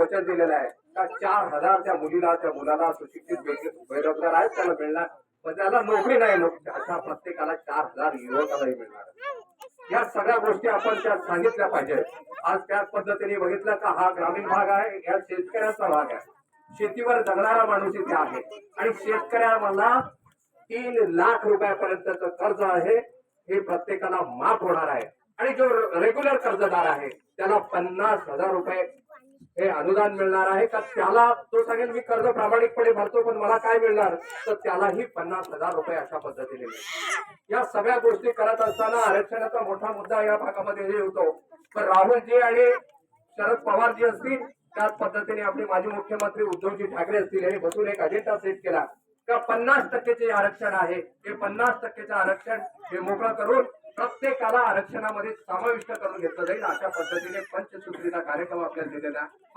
वचन दिलेलं आहे का 4,000 त्या मुलीला त्या मुलाला सुशिक्षित बेरोजगार आहेत त्याला मिळणार, पण त्याला नोकरी नाही, अशा प्रत्येकाला 4,000 युवकालाही मिळणार। या सगळ्या गोष्टी आपण त्यात सांगितल्या पाहिजे। आज त्याच पद्धतीने बघितलं का हा ग्रामीण भाग आहे, या शेतकऱ्याचा भाग आहे, शेतीवर जगणारा माणूस इथे आहे आणि शेतकऱ्याला 3,00,000 रुपयापर्यंतचं कर्ज आहे हे प्रत्येकाला माफ होणार आहे आणि जो रेग्युलर कर्जदार आहे त्याला 50,000 रुपये हे अनुदान मिळणार आहे का त्याला तो सांगेल मी कर्ज प्रामाणिकपणे भरतो पण मला काय मिळणार, तर त्यालाही 50,000 रुपये अशा पद्धतीने मिळणार। या सगळ्या गोष्टी करत असताना आरक्षणाचा मोठा मुद्दा या भागामध्ये हे होतो, पण राहुलजी आणि शरद पवारजी असतील त्याच पद्धतीने आपले माजी मुख्यमंत्री उद्धवजी ठाकरे असतील यांनी बसून एक अजेंडा सेट केला का 50% आरक्षण आहे हे 50% आरक्षण हे मोकळं करून प्रत्येकाला आरक्षणामध्ये समाविष्ट करून घेतलं जाईल। अशा पद्धतीने पंचसूत्रीचा कार्यक्रम आपल्याला दिलेला